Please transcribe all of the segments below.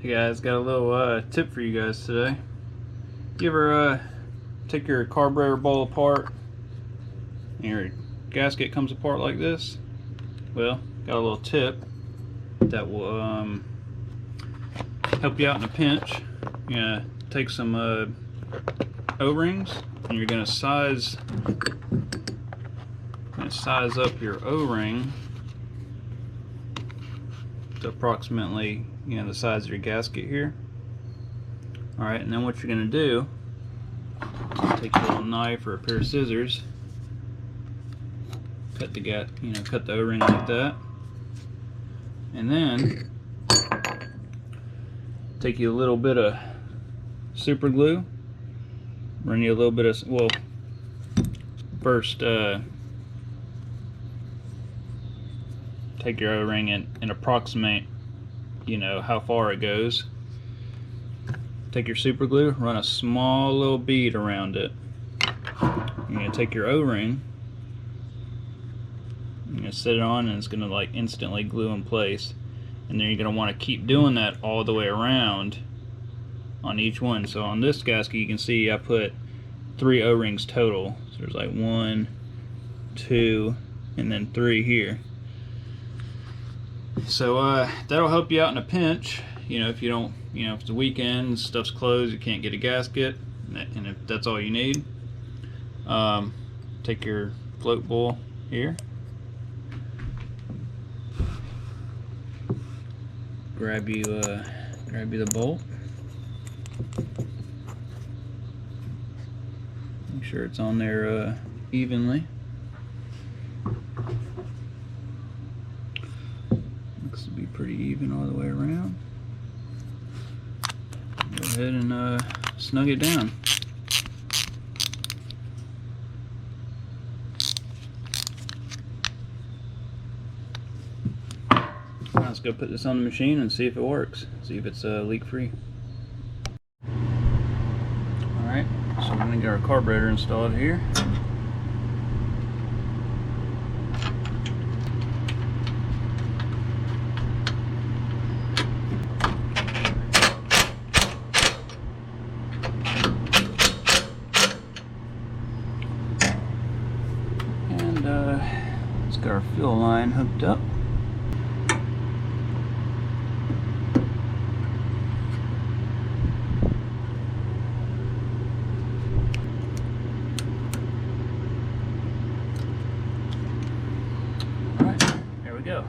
Hey guys, got a little tip for you guys today. You ever take your carburetor bowl apart and your gasket comes apart like this? Well, got a little tip that will help you out in a pinch. You're gonna take some O-rings and you're gonna size up your O-ring to approximately the size of your gasket here. Alright, and then what you're going to do, take a little knife or a pair of scissors, cut the O-ring like that, and then take you a little bit of super glue, run you a little bit of, well, first take your O-ring and approximate how far it goes. Take your super glue, run a small little bead around it. You're going to take your O-ring, you're going to set it on, and it's going to like instantly glue in place. And then you're going to want to keep doing that all the way around on each one. So on this gasket you can see I put 3 O-rings total. So there's like 1, 2, and then 3 here. So that'll help you out in a pinch. If you don't, if it's a weekend, stuff's closed, you can't get a gasket, and if that's all you need, take your float bowl here, grab you the bowl, make sure it's on there evenly. Looks to be pretty even all the way around. Go ahead and snug it down. Now let's go put this on the machine and see if it works. See if it's leak free. Alright, so we're going to get our carburetor installed here. Let's get our fuel line hooked up. Alright, there we go.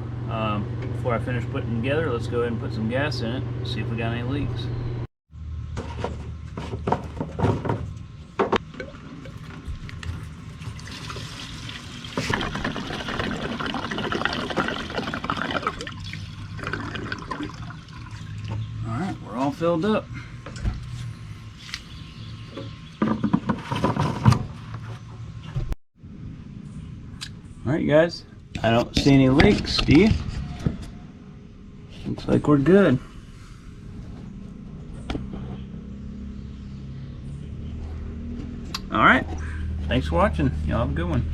Before I finish putting it together, let's go ahead and put some gas in it, see if we got any leaks. Alright, we're all filled up. Alright guys, I don't see any leaks, do you? Looks like we're good. Alright, thanks for watching. Y'all have a good one.